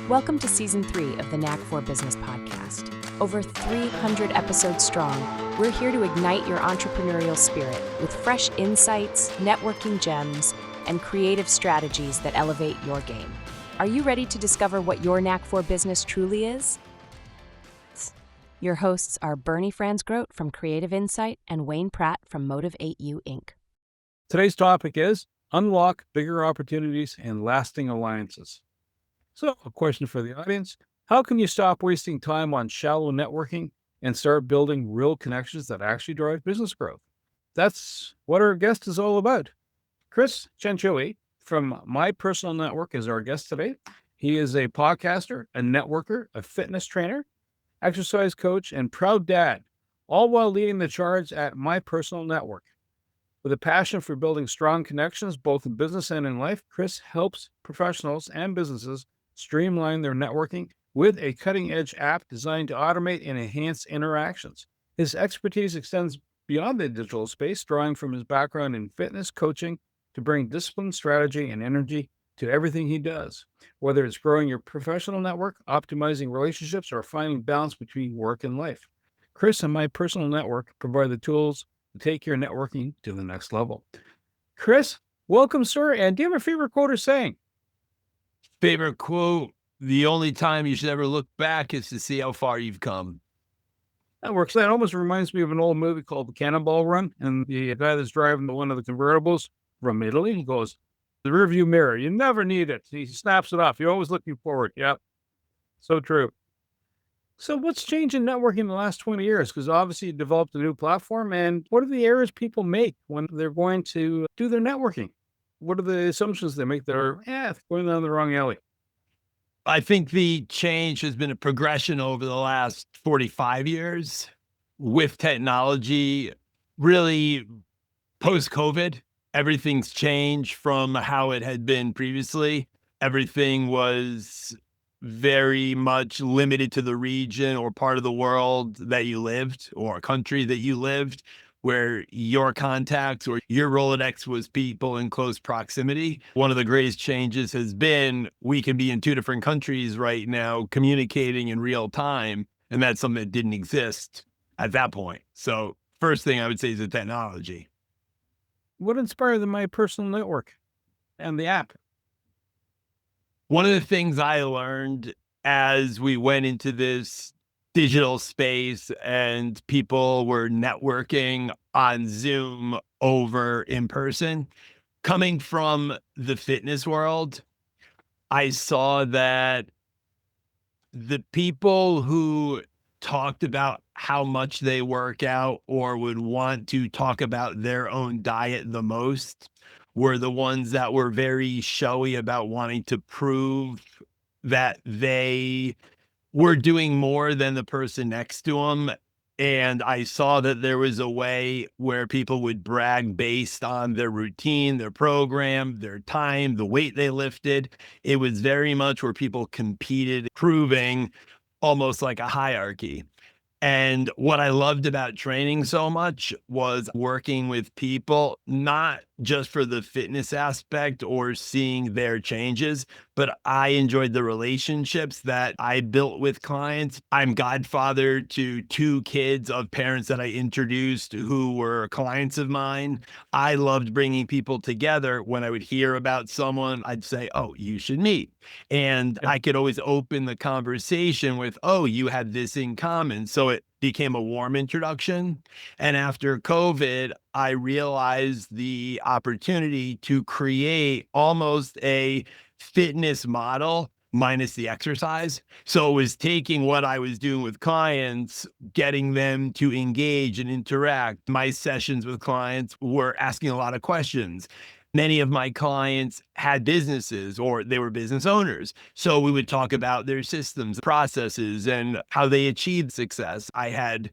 Welcome to Season 3 of the Knack for Business podcast. Over 300 episodes strong, we're here to ignite your entrepreneurial spirit with fresh insights, networking gems, and creative strategies that elevate your game. Are you ready to discover what your Knack for Business truly is? Your hosts are Bernie Franzgrote from Creative Insight and Wayne Pratt from Motivate You Inc. Today's topic is unlock bigger opportunities and lasting alliances. So, a question for the audience. How can you stop wasting time on shallow networking and start building real connections that actually drive business growth? That's what our guest is all about. Chris Cianciulli from My Personal Network is our guest today. He is a podcaster, a networker, a fitness trainer, exercise coach, and proud dad, all while leading the charge at My Personal Network. With a passion for building strong connections, both in business and in life, Chris helps professionals and businesses streamline their networking with a cutting-edge app designed to automate and enhance interactions. His expertise extends beyond the digital space, drawing from his background in fitness coaching to bring discipline, strategy, and energy to everything he does. Whether it's growing your professional network, optimizing relationships, or finding balance between work and life, Chris and My Personal Network provide the tools to take your networking to the next level. Chris, welcome, sir. And do you have a favorite quote or saying? Favorite quote: the only time you should ever look back is to see how far you've come. That works. That almost reminds me of an old movie called The Cannonball Run. And the guy that's driving one of the convertibles from Italy, he goes, the rearview mirror, you never need it. He snaps it off. You're always looking forward. Yep. So true. So what's changed in networking in the last 20 years? Because obviously you developed a new platform. And what are the errors people make when they're going to do their networking? What are the assumptions they make that are going down the wrong alley? I think the change has been a progression over the last 45 years with technology. Really, post-COVID, everything's changed from how it had been previously. Everything was very much limited to the region or part of the world that you lived or a country that you lived, where your contacts or your Rolodex was people in close proximity. One of the greatest changes has been we can be in two different countries right now communicating in real time, and that's something that didn't exist at that point. So first thing I would say is the technology. What inspired the My Personal Network and the app? One of the things I learned as we went into this digital space and people were networking on Zoom over in person, coming from the fitness world, I saw that the people who talked about how much they work out or would want to talk about their own diet the most were the ones that were very showy about wanting to prove that they were doing more than the person next to them. And I saw that there was a way where people would brag based on their routine, their program, their time, the weight they lifted. It was very much where people competed, proving almost like a hierarchy. And what I loved about training so much was working with people, not just for the fitness aspect or seeing their changes, but I enjoyed the relationships that I built with clients. I'm godfather to two kids of parents that I introduced who were clients of mine. I loved bringing people together. When I would hear about someone, I'd say, oh, you should meet. And I could always open the conversation with, oh, you had this in common. So it became a warm introduction. And after COVID, I realized the opportunity to create almost a fitness model minus the exercise. So it was taking what I was doing with clients, getting them to engage and interact. My sessions with clients were asking a lot of questions. Many of my clients had businesses or they were business owners. So we would talk about their systems, processes, and how they achieved success. I had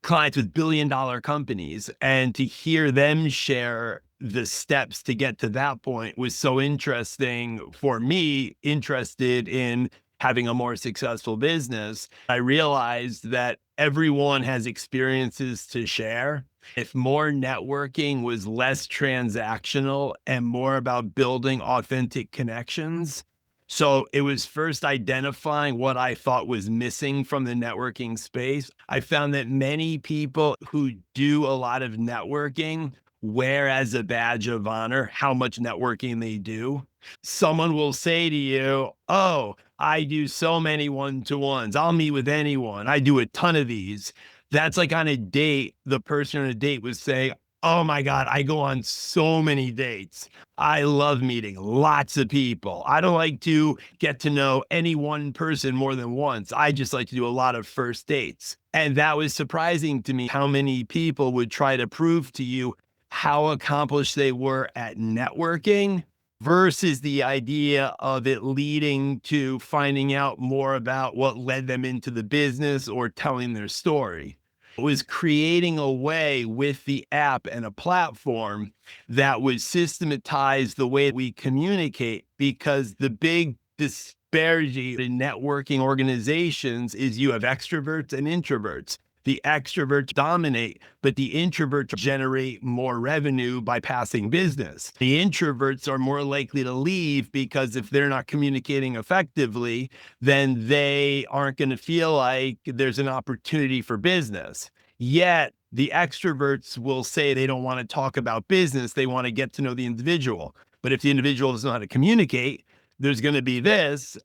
clients with billion-dollar companies, and to hear them share the steps to get to that point was so interesting for me, interested in having a more successful business. I realized that everyone has experiences to share. If more networking was less transactional and more about building authentic connections, So it was first identifying what I thought was missing from the networking space. I found that many people who do a lot of networking wear as a badge of honor how much networking they do. Someone will say to you, "Oh, I do so many one-to-ones. I'll meet with anyone. I do a ton of these." That's like on a date, the person on a date would say, "Oh my God, I go on so many dates. I love meeting lots of people. I don't like to get to know any one person more than once. I just like to do a lot of first dates." And that was surprising to me how many people would try to prove to you how accomplished they were at networking versus the idea of it leading to finding out more about what led them into the business or telling their story. It was creating a way with the app and a platform that would systematize the way we communicate, because the big disparity in networking organizations is you have extroverts and introverts. The extroverts dominate, but the introverts generate more revenue by passing business. The introverts are more likely to leave because if they're not communicating effectively, then they aren't going to feel like there's an opportunity for business. Yet the extroverts will say they don't want to talk about business. They want to get to know the individual. But if the individual doesn't know how to communicate, there's going to be this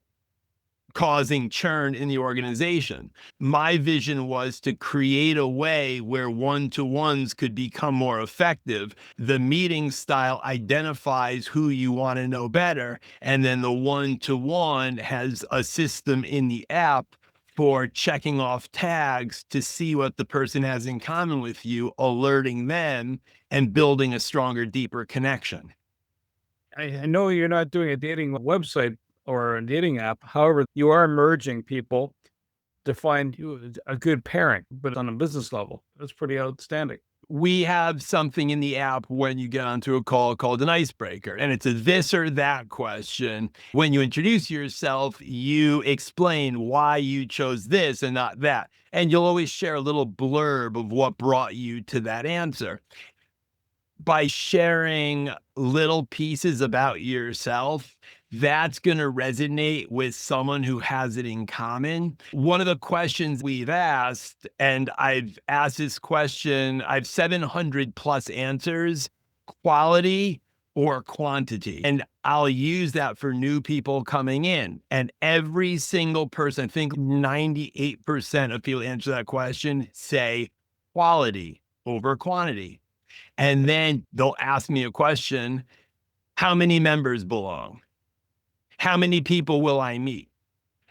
causing churn in the organization. My vision was to create a way where one-to-ones could become more effective. The meeting style identifies who you want to know better, and then the one-to-one has a system in the app for checking off tags to see what the person has in common with you, alerting them and building a stronger, deeper connection. I know you're not doing a dating website or a dating app. However, you are merging people to find you a good pairing, but on a business level. That's pretty outstanding. We have something in the app when you get onto a call called an icebreaker, and it's a this or that question. When you introduce yourself, you explain why you chose this and not that. And you'll always share a little blurb of what brought you to that answer. By sharing little pieces about yourself, that's going to resonate with someone who has it in common. One of the questions we've asked, and I've asked this question, I've 700 plus answers: quality or quantity. And I'll use that for new people coming in. And every single person, I think 98% of people answer that question, say quality over quantity. And then they'll ask me a question: how many members belong? How many people will I meet?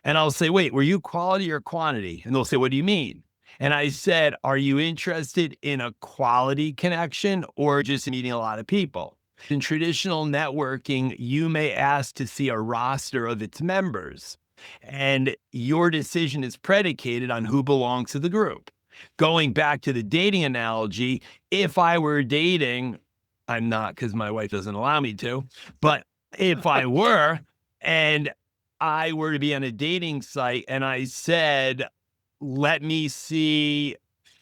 And I'll say, wait, were you quality or quantity? And they'll say, what do you mean? And I said, are you interested in a quality connection or just meeting a lot of people? In traditional networking, you may ask to see a roster of its members, and your decision is predicated on who belongs to the group. Going back to the dating analogy, if I were dating, I'm not because my wife doesn't allow me to, but if I were, and I were to be on a dating site and I said, let me see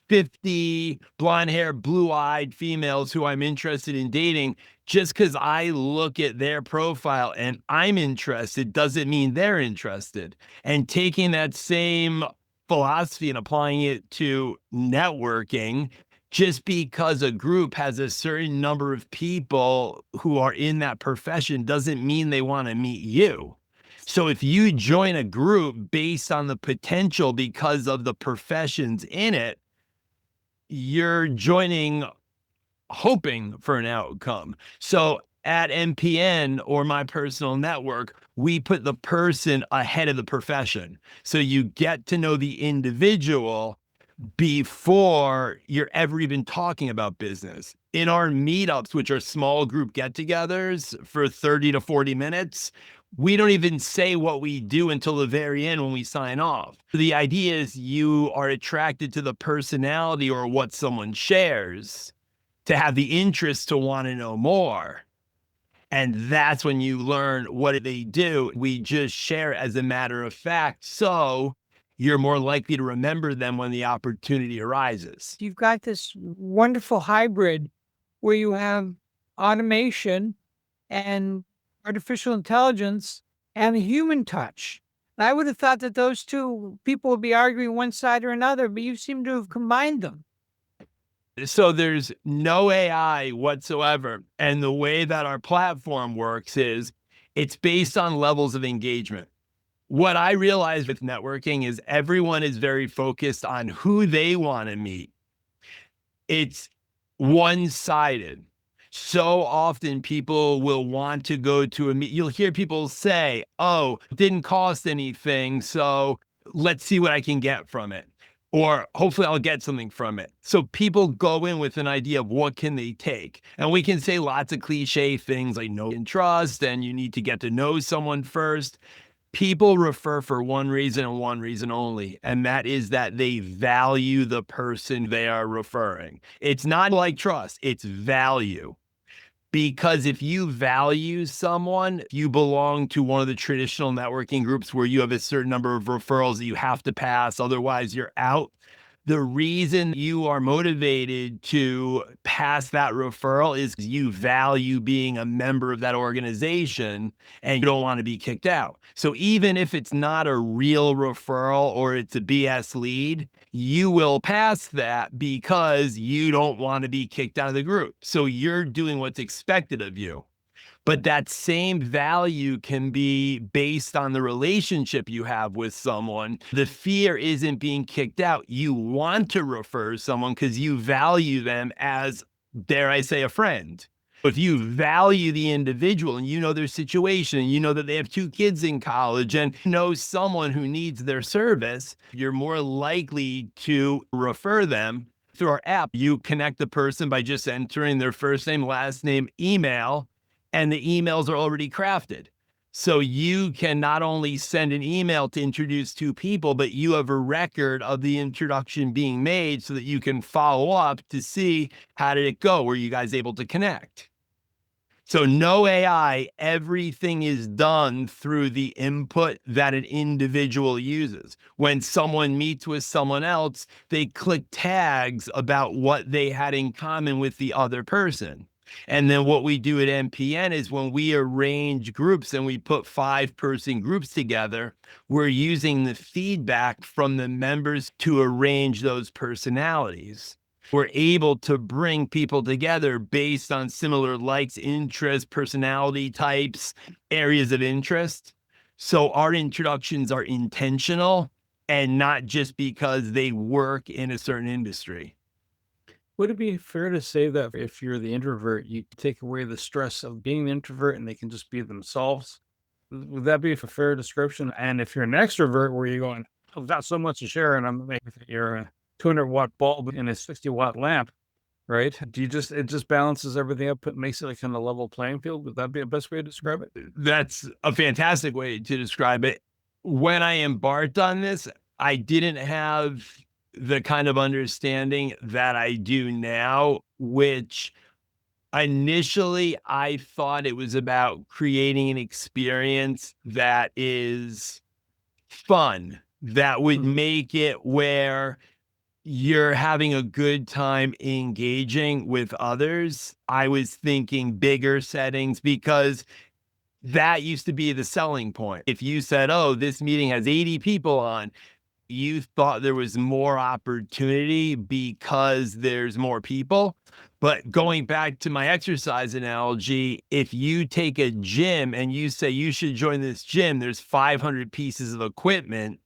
50 blonde hair, blue eyed females who I'm interested in dating, just because I look at their profile and I'm interested doesn't mean they're interested. And taking that same philosophy and applying it to networking, just because a group has a certain number of people who are in that profession doesn't mean they want to meet you. So if you join a group based on the potential because of the professions in it, you're joining hoping for an outcome. So at MPN or my personal network, we put the person ahead of the profession. So you get to know the individual before you're ever even talking about business. In our meetups, which are small group get-togethers for 30 to 40 minutes, we don't even say what we do until the very end when we sign off. The idea is you are attracted to the personality or what someone shares to have the interest to want to know more. And that's when you learn what they do. We just share as a matter of fact. So you're more likely to remember them when the opportunity arises. You've got this wonderful hybrid where you have automation and artificial intelligence and the human touch. And I would have thought that those two people would be arguing one side or another, but you seem to have combined them. So there's no AI whatsoever. And the way that our platform works is it's based on levels of engagement. What I realized with networking is everyone is very focused on who they want to meet. It's one-sided. So often people will want to go to a meet. You'll hear people say, oh, it didn't cost anything, so let's see what I can get from it. Or hopefully I'll get something from it. So people go in with an idea of what can they take. And we can say lots of cliche things like know and trust, and you need to get to know someone first. People refer for one reason and one reason only, and that is that they value the person they are referring. It's not like trust, it's value. Because if you value someone, you belong to one of the traditional networking groups where you have a certain number of referrals that you have to pass, otherwise you're out. The reason you are motivated to pass that referral is you value being a member of that organization and you don't want to be kicked out. So even if it's not a real referral or it's a BS lead, you will pass that because you don't want to be kicked out of the group. So you're doing what's expected of you. But that same value can be based on the relationship you have with someone. The fear isn't being kicked out. You want to refer someone because you value them as, dare I say, a friend. If you value the individual and you know their situation, and you know that they have 2 kids in college and know someone who needs their service, you're more likely to refer them. Through our app, you connect the person by just entering their first name, last name, email, and the emails are already crafted. So you can not only send an email to introduce 2 people, but you have a record of the introduction being made so that you can follow up to see how did it go? Were you guys able to connect? So no AI, everything is done through the input that an individual uses. When someone meets with someone else, they click tags about what they had in common with the other person. And then what we do at MPN is when we arrange groups and we put 5-person groups together, we're using the feedback from the members to arrange those personalities. We're able to bring people together based on similar likes, interests, personality types, areas of interest. So our introductions are intentional and not just because they work in a certain industry. Would it be fair to say that if you're the introvert, you take away the stress of being the introvert and they can just be themselves? Would that be a fair description? And if you're an extrovert where you're going, I've got so much to share and I'm like, you're a 200-watt bulb in a 60-watt lamp, right? It just balances everything up, it makes it like kind of level playing field? Would that be the best way to describe it? That's a fantastic way to describe it. When I embarked on this, I didn't have the kind of understanding that I do now, which initially I thought it was about creating an experience that is fun, that would make it where you're having a good time engaging with others. I was thinking bigger settings because that used to be the selling point. If you said, oh, this meeting has 80 people on, you thought there was more opportunity because there's more people. But going back to my exercise analogy, if you take a gym and you say you should join this gym, there's 500 pieces of equipment.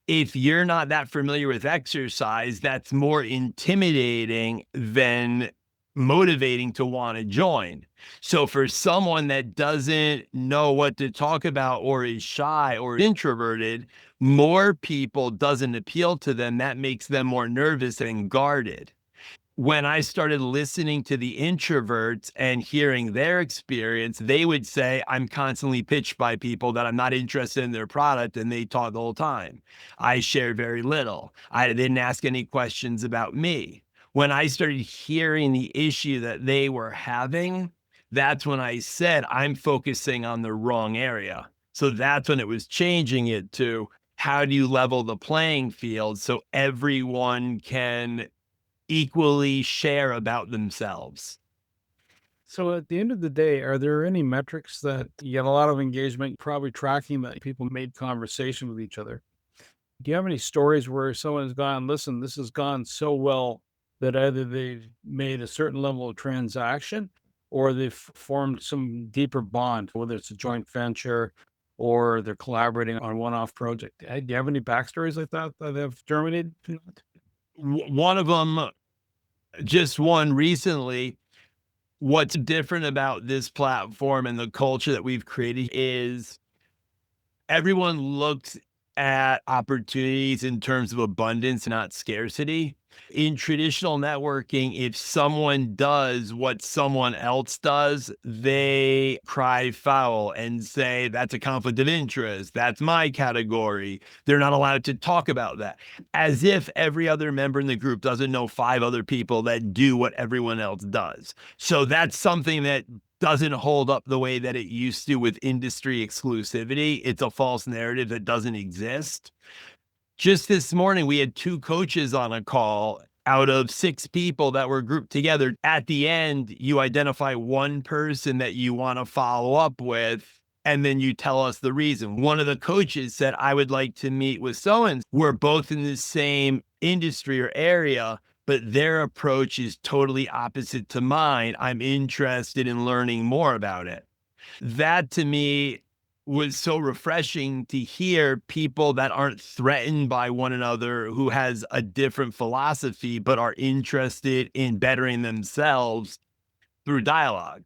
If you're not that familiar with exercise, that's more intimidating than motivating to want to join. So for someone that doesn't know what to talk about or is shy or introverted, more people doesn't appeal to them. That makes them more nervous and guarded. When I started listening to the introverts and hearing their experience, they would say, I'm constantly pitched by people that I'm not interested in their product, and they talk the whole time. I shared very little. I didn't ask any questions about me. When I started hearing the issue that they were having, that's when I said, I'm focusing on the wrong area. So that's when it was changing it to, how do you level the playing field so everyone can equally share about themselves? So at the end of the day, are there any metrics that you get a lot of engagement, probably tracking that people made conversation with each other? Do you have any stories where someone has gone, listen, this has gone so well that either they've made a certain level of transaction or they've formed some deeper bond, whether it's a joint venture or they're collaborating on a one-off project? Do you have any backstories like that that have germinated? One of them, just one recently. What's different about this platform and the culture that we've created is everyone looks at opportunities in terms of abundance, not scarcity. In traditional networking, if someone does what someone else does, they cry foul and say, that's a conflict of interest. That's my category. They're not allowed to talk about that, as if every other member in the group doesn't know 5 other people that do what everyone else does. So that's something that doesn't hold up the way that it used to with industry exclusivity. It's a false narrative that doesn't exist. Just this morning, we had 2 coaches on a call out of 6 people that were grouped together. At the end, you identify one person that you want to follow up with, and then you tell us the reason. One of the coaches said, I would like to meet with so-and-so. We're both in the same industry or area, but their approach is totally opposite to mine. I'm interested in learning more about it. That to me was so refreshing to hear people that aren't threatened by one another, who has a different philosophy, but are interested in bettering themselves through dialogue.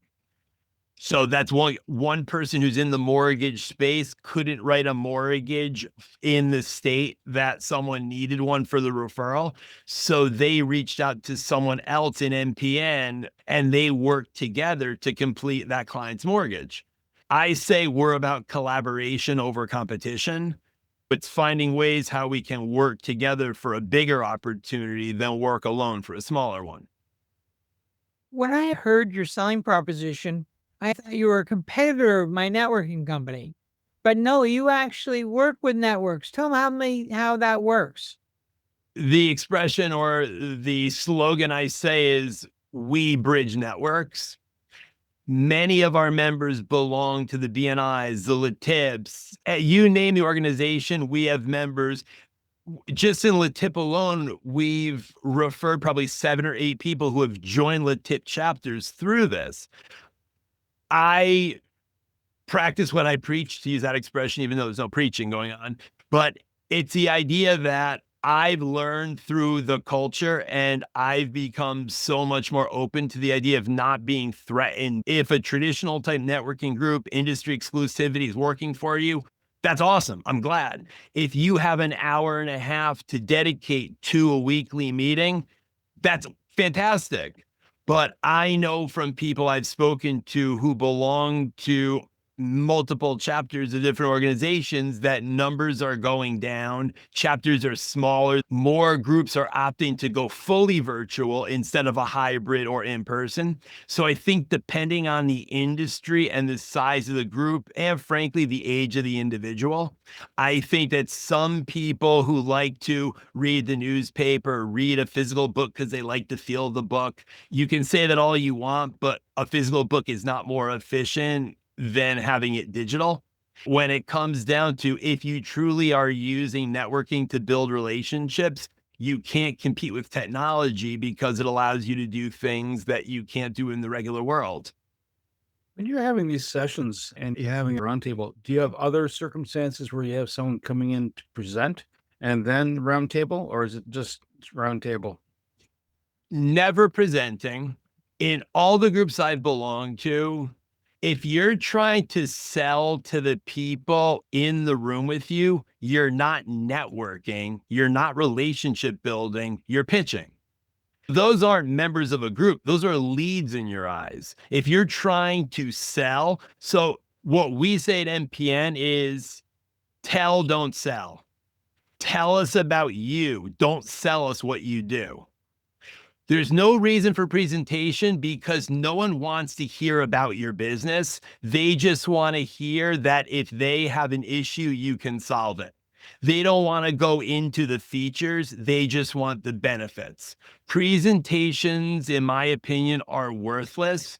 So that's one person who's in the mortgage space couldn't write a mortgage in the state that someone needed one for the referral. So they reached out to someone else in MPN and they worked together to complete that client's mortgage. I say we're about collaboration over competition. It's finding ways how we can work together for a bigger opportunity than work alone for a smaller one. When I heard your selling proposition, I thought you were a competitor of my networking company. But no, you actually work with networks. Tell me how that works. The expression or the slogan I say is, we bridge networks. Many of our members belong to the BNIs, the LATIPs. You name the organization, we have members. Just in LATIP alone, we've referred probably 7 or 8 people who have joined LATIP chapters through this. I practice what I preach, to use that expression, even though there's no preaching going on. But it's the idea that I've learned through the culture and I've become so much more open to the idea of not being threatened. If a traditional type networking group, industry exclusivity is working for you, that's awesome. I'm glad. If you have an hour and a half to dedicate to a weekly meeting, that's fantastic. But I know from people I've spoken to who belong to multiple chapters of different organizations that numbers are going down, chapters are smaller, more groups are opting to go fully virtual instead of a hybrid or in person. So I think depending on the industry and the size of the group, and frankly, the age of the individual, I think that some people who like to read the newspaper, read a physical book because they like to feel the book, you can say that all you want, but a physical book is not more efficient than having it digital. When it comes down to, if you truly are using networking to build relationships, you can't compete with technology because it allows you to do things that you can't do in the regular world. When you're having these sessions and you're having a roundtable, do you have other circumstances where you have someone coming in to present and then roundtable, or is it just roundtable? Never presenting. In all the groups I've belonged to, if you're trying to sell to the people in the room with you, you're not networking, you're not relationship building, you're pitching. Those aren't members of a group. Those are leads in your eyes. If you're trying to sell, so what we say at MPN is tell, don't sell. Tell us about you. Don't sell us what you do. There's no reason for presentation because no one wants to hear about your business. They just want to hear that if they have an issue, you can solve it. They don't want to go into the features. They just want the benefits. Presentations, in my opinion, are worthless.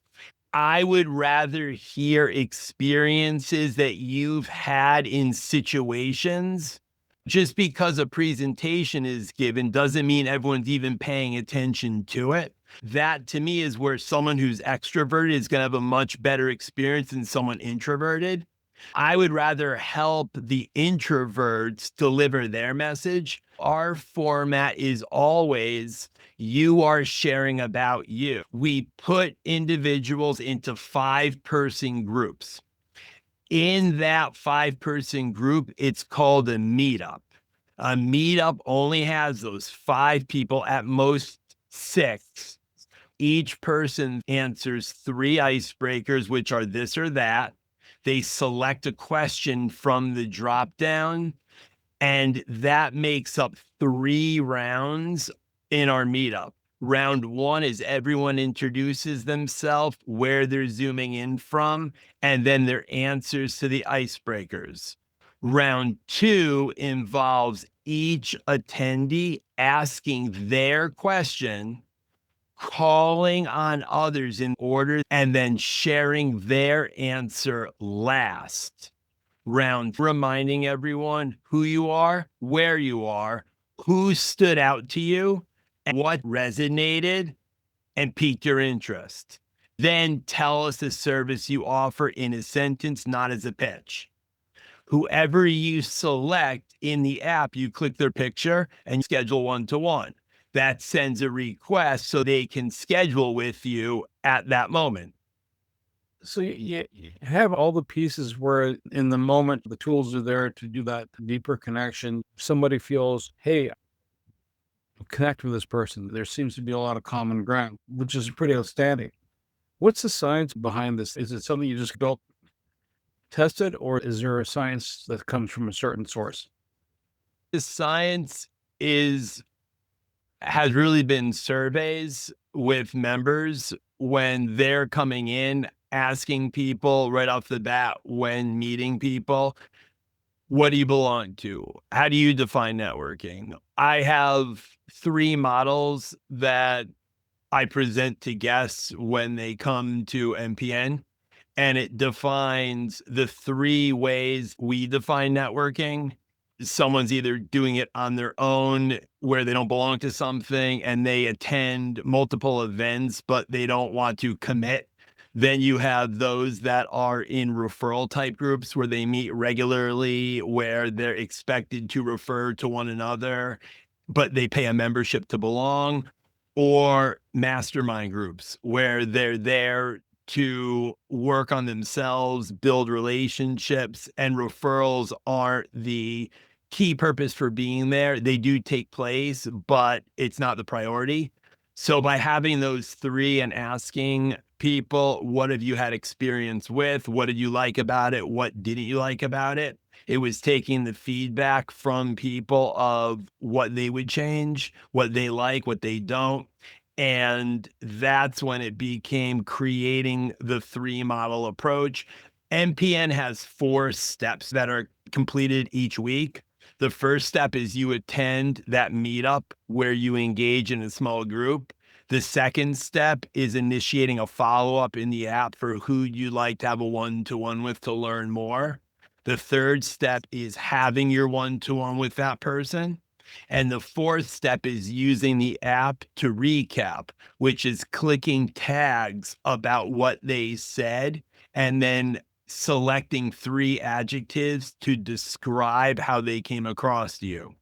I would rather hear experiences that you've had in situations. Just because a presentation is given doesn't mean everyone's even paying attention to it. That to me is where someone who's extroverted is going to have a much better experience than someone introverted. I would rather help the introverts deliver their message. Our format is always you are sharing about you. We put individuals into 5-person groups. In that 5-person group, it's called a meetup. A meetup only has those 5 people, at most 6. Each person answers 3 icebreakers, which are this or that. They select a question from the drop down, and that makes up 3 rounds in our meetup. Round 1 is everyone introduces themselves, where they're zooming in from, and then their answers to the icebreakers. Round 2 involves each attendee asking their question, calling on others in order, and then sharing their answer last. Round reminding everyone who you are, where you are, who stood out to you, and what resonated and piqued your interest. Then tell us the service you offer in a sentence, not as a pitch. Whoever you select in the app, you click their picture and schedule one-to-one. That sends a request so they can schedule with you at that moment. So you have all the pieces where in the moment, the tools are there to do that deeper connection. Somebody feels, hey, connect with this person. There seems to be a lot of common ground, which is pretty outstanding. What's the science behind this? Is it something you just don't test it, or is there a science that comes from a certain source? The science has really been surveys with members when they're coming in, asking people right off the bat when meeting people, what do you belong to? How do you define networking? I have 3 models that I present to guests when they come to MPN, and it defines the 3 ways we define networking. Someone's either doing it on their own where they don't belong to something and they attend multiple events, but they don't want to commit. Then you have those that are in referral type groups where they meet regularly, where they're expected to refer to one another, but they pay a membership to belong, or mastermind groups where they're there to work on themselves, build relationships, and referrals aren't the key purpose for being there. They do take place, but it's not the priority. So by having those 3 and asking people, what have you had experience with? What did you like about it? What didn't you like about it? It was taking the feedback from people of what they would change, what they like, what they don't. And that's when it became creating the 3 model approach. MPN has 4 steps that are completed each week. The first step is you attend that meetup where you engage in a small group. The second step is initiating a follow-up in the app for who you'd like to have a one-to-one with to learn more. The third step is having your one-to-one with that person. And the fourth step is using the app to recap, which is clicking tags about what they said and then selecting 3 adjectives to describe how they came across to you.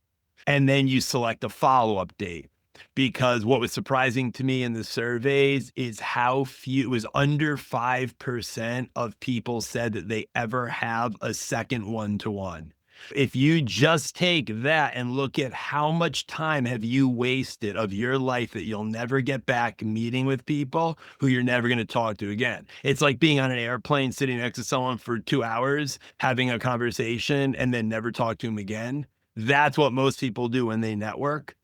And then you select a follow-up date. Because what was surprising to me in the surveys is how few, it was under 5% of people said that they ever have a second one-to-one. If you just take that and look at how much time have you wasted of your life that you'll never get back meeting with people who you're never going to talk to again. It's like being on an airplane sitting next to someone for 2 hours, having a conversation and then never talk to them again. That's what most people do when they network.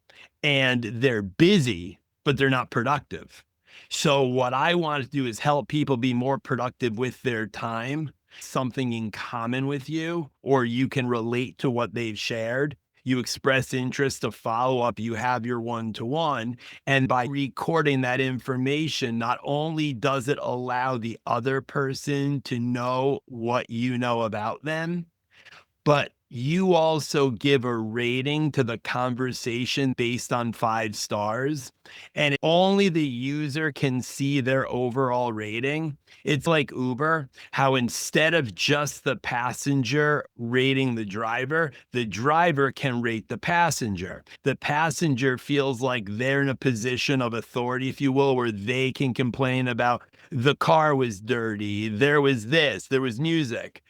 And they're busy, but they're not productive. So what I want to do is help people be more productive with their time, something in common with you, or you can relate to what they've shared. you express interest to follow up, you have your one-to-one. And by recording that information, not only does it allow the other person to know what you know about them, but you also give a rating to the conversation based on 5 stars, and only the user can see their overall rating. It's like Uber, how instead of just the passenger rating the driver can rate the passenger. The passenger feels like they're in a position of authority, if you will, where they can complain about the car was dirty, there was this, there was music.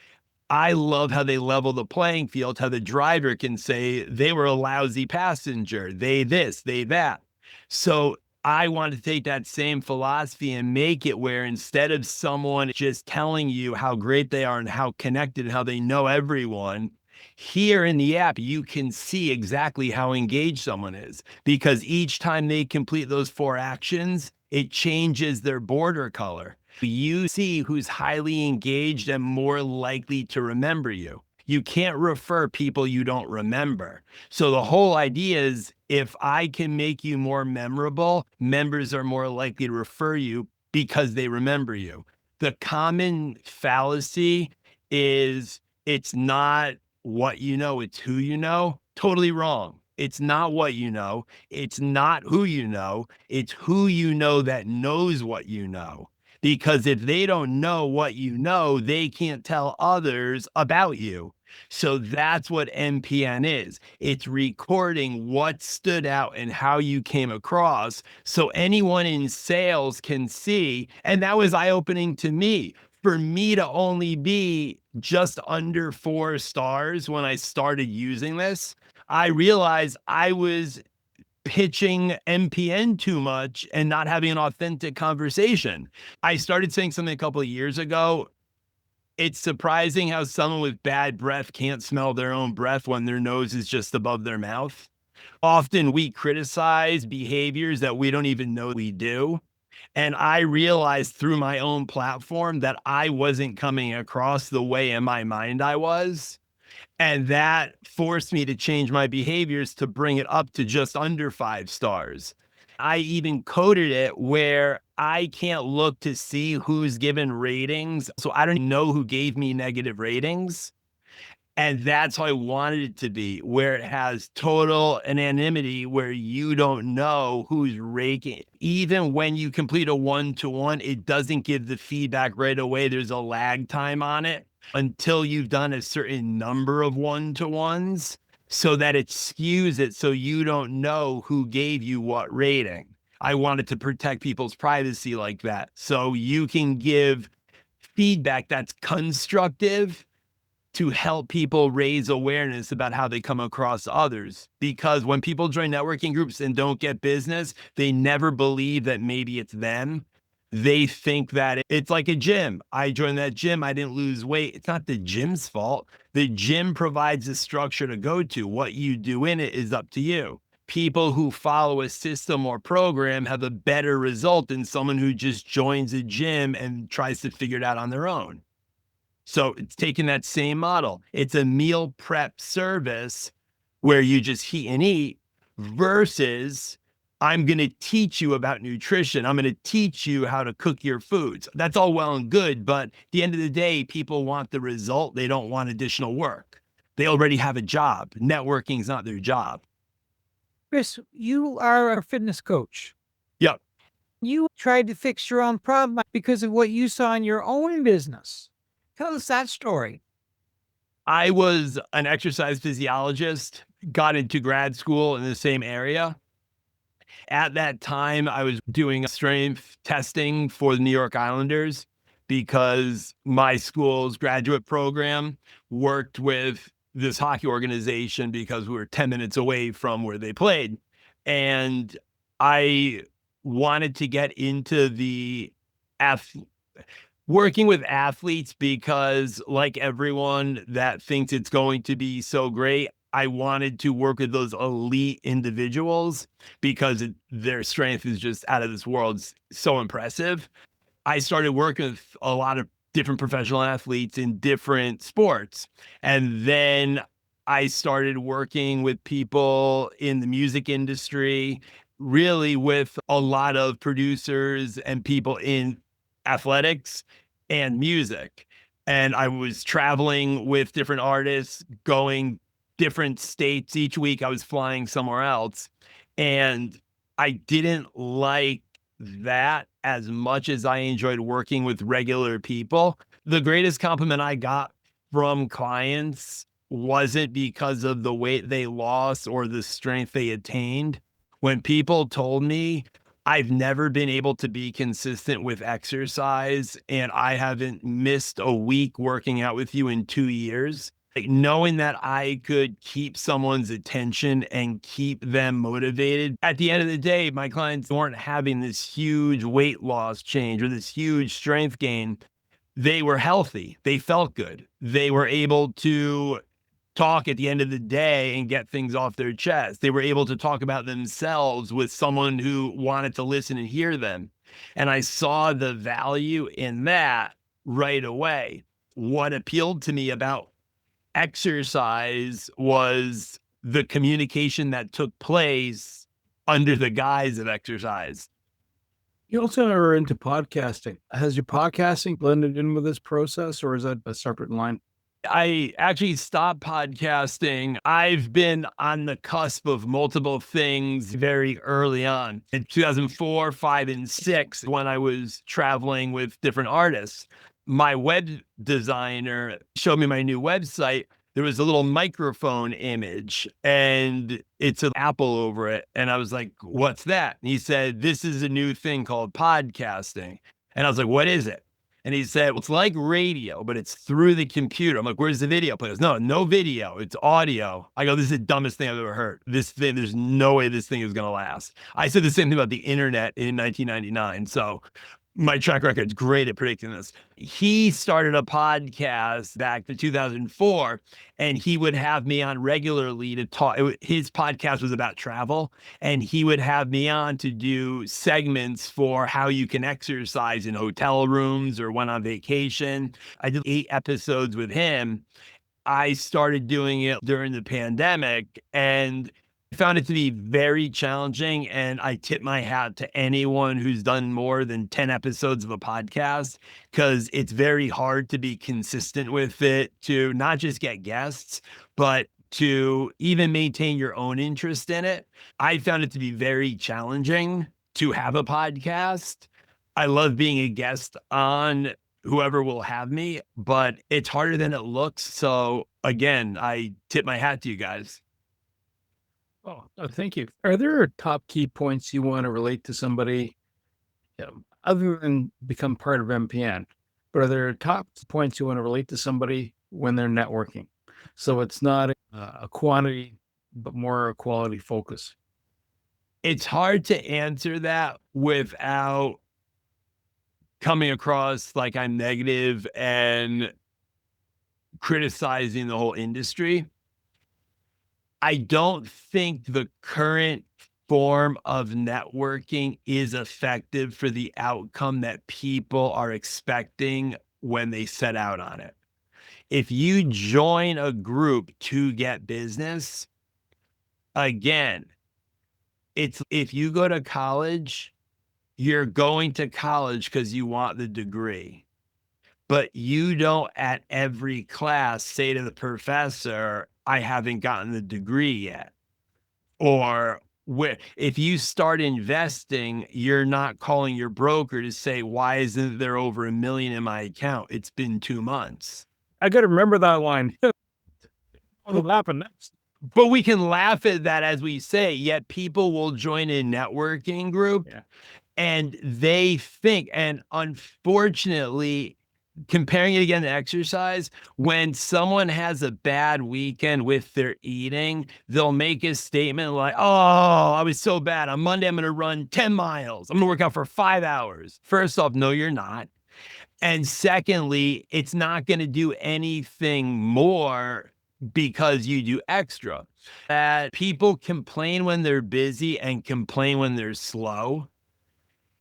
I love how they level the playing field, how the driver can say they were a lousy passenger, they this, they that. So I want to take that same philosophy and make it where instead of someone just telling you how great they are and how connected and how they know everyone, here in the app, you can see exactly how engaged someone is, because each time they complete those 4 actions, it changes their border color. You see who's highly engaged and more likely to remember you. You can't refer people you don't remember. So the whole idea is if I can make you more memorable, members are more likely to refer you because they remember you. The common fallacy is it's not what you know, it's who you know. Totally wrong. It's not what you know. It's not who you know. It's who you know that knows what you know. Because if they don't know what you know, they can't tell others about you. So that's what NPN is. It's recording what stood out and how you came across. So anyone in sales can see. And that was eye-opening to me. For me to only be just under 4 stars when I started using this, I realized I was pitching NPN too much and not having an authentic conversation. I started saying something a couple of years ago. It's surprising how someone with bad breath can't smell their own breath when their nose is just above their mouth. Often we criticize behaviors that we don't even know we do. And I realized through my own platform that I wasn't coming across the way in my mind I was. And that forced me to change my behaviors to bring it up to just under 5 stars. I even coded it where I can't look to see who's given ratings. So I don't know who gave me negative ratings. And that's how I wanted it to be, where it has total anonymity, where you don't know who's raking. Even when you complete a one-to-one, it doesn't give the feedback right away. There's a lag time on it until you've done a certain number of one-to-ones so that it skews it so you don't know who gave you what rating. I wanted to protect people's privacy like that. So you can give feedback that's constructive to help people raise awareness about how they come across others. Because when people join networking groups and don't get business, they never believe that maybe it's them. They think that it's like a gym. I joined that gym, I didn't lose weight. It's not the gym's fault. The gym provides a structure to go to. What you do in it is up to you. People who follow a system or program have a better result than someone who just joins a gym and tries to figure it out on their own. So it's taking that same model. It's a meal prep service where you just heat and eat versus I'm going to teach you about nutrition. I'm going to teach you how to cook your foods. That's all well and good. But at the end of the day, people want the result. They don't want additional work. They already have a job. Networking is not their job. Chris, you are a fitness coach. Yep. You tried to fix your own problem because of what you saw in your own business. Tell us that story. I was an exercise physiologist, got into grad school in the same area. At that time, I was doing strength testing for the New York Islanders because my school's graduate program worked with this hockey organization because we were 10 minutes away from where they played. And I wanted to get into the working with athletes because, like everyone that thinks it's going to be so great, I wanted to work with those elite individuals because their strength is just out of this world. It's so impressive. I started working with a lot of different professional athletes in different sports. And then I started working with people in the music industry, really with a lot of producers and people in athletics and music. And I was traveling with different artists, going different states each week. I was flying somewhere else. And I didn't like that as much as I enjoyed working with regular people. The greatest compliment I got from clients wasn't because of the weight they lost or the strength they attained. When people told me, I've never been able to be consistent with exercise and I haven't missed a week working out with you in 2 years, like knowing that I could keep someone's attention and keep them motivated. At the end of the day, my clients weren't having this huge weight loss change or this huge strength gain. They were healthy. They felt good. They were able to talk at the end of the day and get things off their chest. They were able to talk about themselves with someone who wanted to listen and hear them. And I saw the value in that right away. What appealed to me about exercise was the communication that took place under the guise of exercise. You also are into podcasting. Has your podcasting blended in with this process, or is that a separate line? I actually stopped podcasting. I've been on the cusp of multiple things very early on. In 2004, 5, and 6, when I was traveling with different artists, my web designer showed me my new website. There was a little microphone image and it's an apple over it. And I was like, what's that? And he said, this is a new thing called podcasting. And I was like, what is it? And he said, well, it's like radio, but it's through the computer. I'm like, where's the video player? No video. It's audio. I go, this is the dumbest thing I've ever heard. This thing, there's no way this thing is going to last. I said the same thing about the internet in 1999. So my track record is great at predicting this. He started a podcast back in 2004, and he would have me on regularly to talk. His podcast was about travel, and he would have me on to do segments for how you can exercise in hotel rooms or when on vacation. I did 8 episodes with him. I started doing it during the pandemic, and I found it to be very challenging, and I tip my hat to anyone who's done more than 10 episodes of a podcast, because it's very hard to be consistent with it, to not just get guests, but to even maintain your own interest in it. I found it to be very challenging to have a podcast. I love being a guest on whoever will have me, but it's harder than it looks. So again, I tip my hat to you guys. Oh, thank you. Are there top key points you want to relate to somebody, other than become part of MPN? But are there top points you want to relate to somebody when they're networking? So it's not a quantity, but more a quality focus. It's hard to answer that without coming across like I'm negative and criticizing the whole industry. I don't think the current form of networking is effective for the outcome that people are expecting when they set out on it. If you join a group to get business, again, it's if you go to college, you're going to college because you want the degree. But you don't at every class say to the professor, I haven't gotten the degree yet. Or if you start investing, you're not calling your broker to say, why isn't there over $1 million in my account? It's been 2 months. I got to remember that line. What'll happen next? But we can laugh at that as we say, yet people will join a networking group and they think, and unfortunately, comparing it again to exercise, when someone has a bad weekend with their eating, they'll make a statement like, oh, I was so bad. On Monday, I'm going to run 10 miles. I'm going to work out for 5 hours. First off, no, you're not. And secondly, it's not going to do anything more because you do extra. That people complain when they're busy and complain when they're slow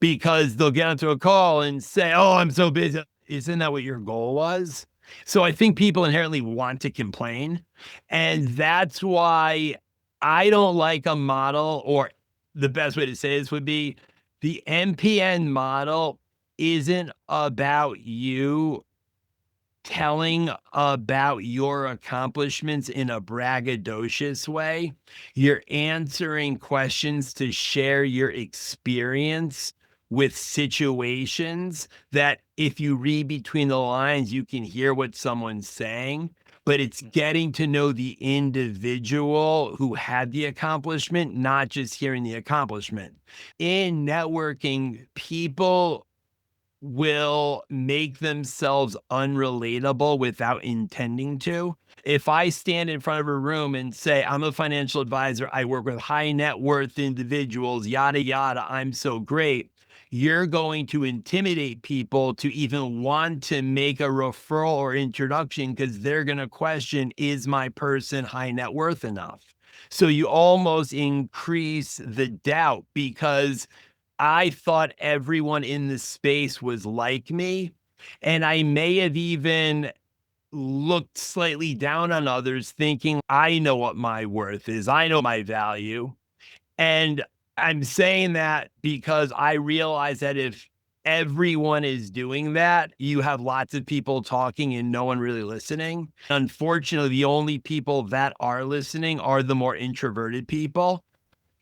because they'll get onto a call and say, oh, I'm so busy. Isn't that what your goal was? So I think people inherently want to complain. And that's why I don't like a model, or the best way to say this would be the NPN model isn't about you telling about your accomplishments in a braggadocious way. You're answering questions to share your experience with situations that, if you read between the lines, you can hear what someone's saying. But it's getting to know the individual who had the accomplishment, not just hearing the accomplishment. In networking, people will make themselves unrelatable without intending to. If I stand in front of a room and say, I'm a financial advisor, I work with high net worth individuals, yada, yada, I'm so great, you're going to intimidate people to even want to make a referral or introduction, because they're going to question, is my person high net worth enough? So you almost increase the doubt, because I thought everyone in the space was like me, and I may have even looked slightly down on others, thinking I know what my worth is. I know my value. And I'm saying that because I realize that if everyone is doing that, you have lots of people talking and no one really listening. Unfortunately, the only people that are listening are the more introverted people,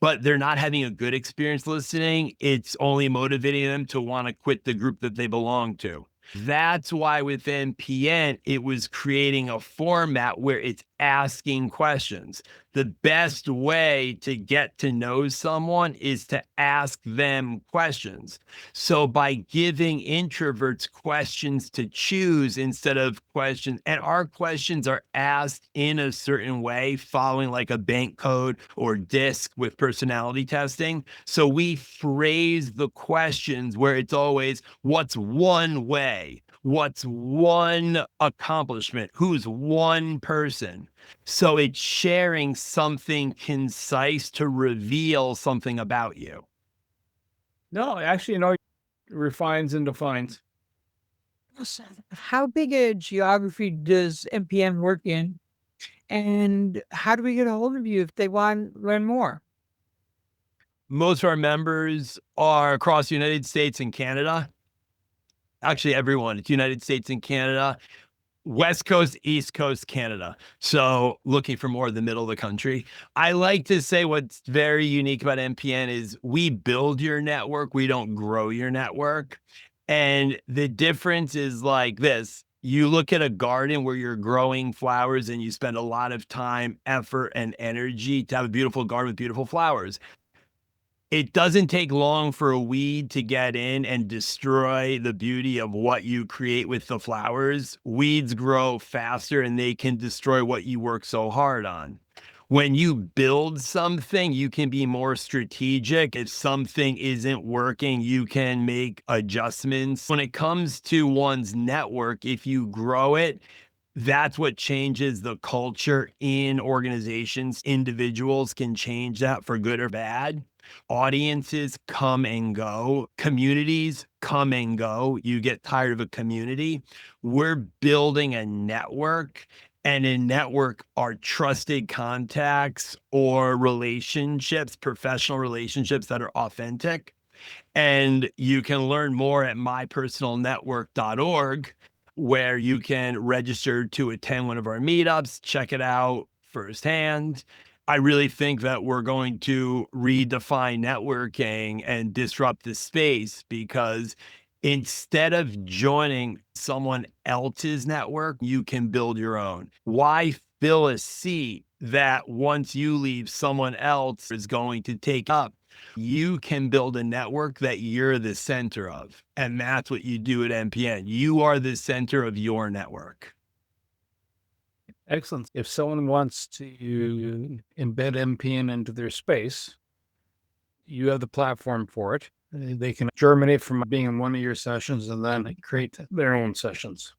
but they're not having a good experience listening. It's only motivating them to want to quit the group that they belong to. That's why with NPN, it was creating a format where it's asking questions. The best way to get to know someone is to ask them questions. So by giving introverts questions to choose instead of questions, and our questions are asked in a certain way, following like a bank code or DISC with personality testing. So we phrase the questions where it's always, what's one way? What's one accomplishment? Who's one person? So it's sharing something concise to reveal something about you. No, actually, refines and defines. How big a geography does NPN work in? And how do we get a hold of you if they want to learn more? Most of our members are across the United States and Canada. Actually, everyone. It's United States and Canada. West Coast, East Coast, Canada. So looking for more of the middle of the country. I like to say what's very unique about NPN is we build your network. We don't grow your network. And the difference is like this. You look at a garden where you're growing flowers and you spend a lot of time, effort, and energy to have a beautiful garden with beautiful flowers. It doesn't take long for a weed to get in and destroy the beauty of what you create with the flowers. Weeds grow faster and they can destroy what you work so hard on. When you build something, you can be more strategic. If something isn't working, you can make adjustments. When it comes to one's network, if you grow it, that's what changes the culture in organizations. Individuals can change that for good or bad. Audiences come and go. Communities come and go. You get tired of a community. We're building a network, and in network are trusted contacts or relationships, professional relationships that are authentic. And you can learn more at mypersonalnetwork.org, where you can register to attend one of our meetups, check it out firsthand. I really think that we're going to redefine networking and disrupt the space, because instead of joining someone else's network, you can build your own. Why fill a seat that once you leave, someone else is going to take up? You can build a network that you're the center of. And that's what you do at NPN. You are the center of your network. Excellent. If someone wants to embed NPN into their space, you have the platform for it. They can germinate from being in one of your sessions and then create their own sessions.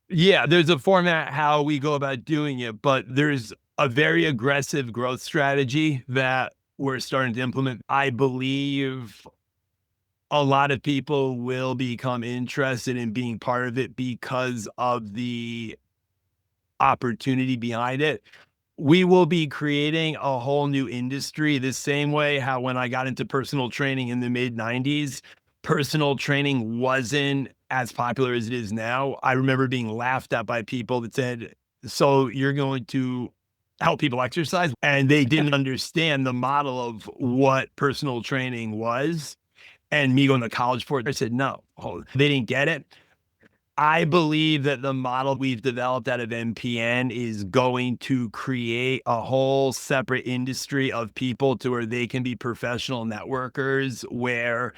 Yeah, there's a format how we go about doing it, but there's a very aggressive growth strategy that we're starting to implement. I believe a lot of people will become interested in being part of it because of the opportunity behind it. We will be creating a whole new industry the same way how when I got into personal training in the mid 90s, personal training wasn't as popular as it is now. I remember being laughed at by people that said, "So you're going to help people exercise?" And they didn't understand the model of what personal training was. And me going to college for it, I said, "No." Oh, they didn't get it. I believe that the model we've developed out of MPN is going to create a whole separate industry of people to where they can be professional networkers, where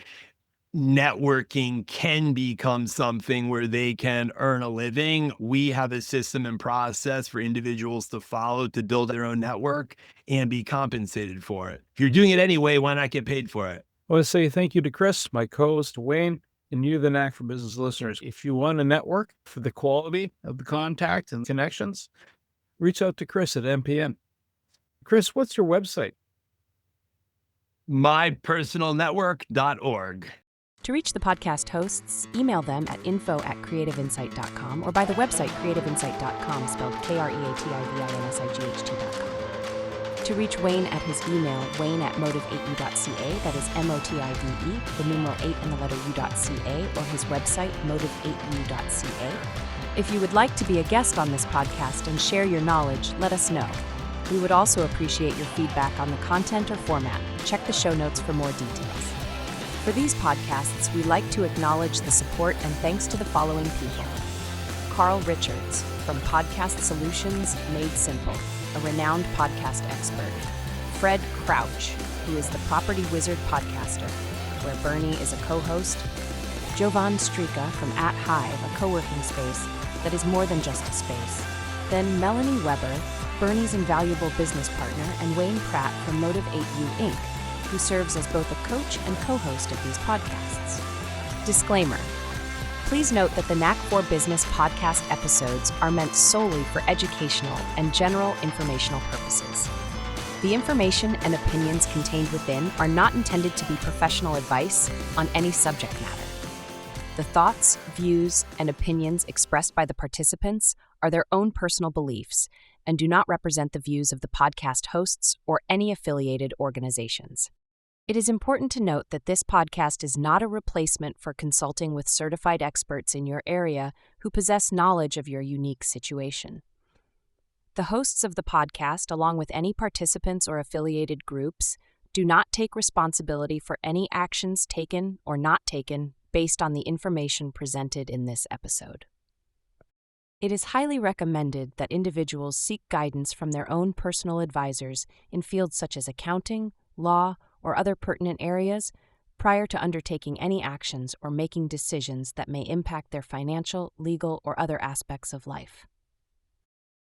networking can become something where they can earn a living. We have a system and process for individuals to follow to build their own network and be compensated for it. If you're doing it anyway, why not get paid for it? I want to say thank you to Chris, my co-host Wayne, and you, the Knack for Business listeners. If you want a network for the quality of the contact and connections, reach out to Chris at MPN. Chris, what's your website? mypersonalnetwork.org. To reach the podcast hosts, email them at info@creativeinsight.com or by the website creativeinsight.com, spelled KREATIVINSIGHT.com. To reach Wayne at his email, wayne@motive8u.ca, that is MOTIVE, the numeral 8 and the letter u.ca, or his website, motive8u.ca. If you would like to be a guest on this podcast and share your knowledge, let us know. We would also appreciate your feedback on the content or format. Check the show notes for more details. For these podcasts, we like to acknowledge the support and thanks to the following people. Carl Richards, from Podcast Solutions Made Simple, a renowned podcast expert. Fred Crouch, who is the Property Wizard podcaster, where Bernie is a co-host. Jovan Strika from At Hive, a co-working space that is more than just a space. Then Melanie Weber, Bernie's invaluable business partner, and Wayne Pratt from Motive8U Inc., who serves as both a coach and co-host of these podcasts. Disclaimer. Please note that the Knack for Business podcast episodes are meant solely for educational and general informational purposes. The information and opinions contained within are not intended to be professional advice on any subject matter. The thoughts, views, and opinions expressed by the participants are their own personal beliefs and do not represent the views of the podcast hosts or any affiliated organizations. It is important to note that this podcast is not a replacement for consulting with certified experts in your area who possess knowledge of your unique situation. The hosts of the podcast, along with any participants or affiliated groups, do not take responsibility for any actions taken or not taken based on the information presented in this episode. It is highly recommended that individuals seek guidance from their own personal advisors in fields such as accounting, law, or other pertinent areas prior to undertaking any actions or making decisions that may impact their financial, legal, or other aspects of life.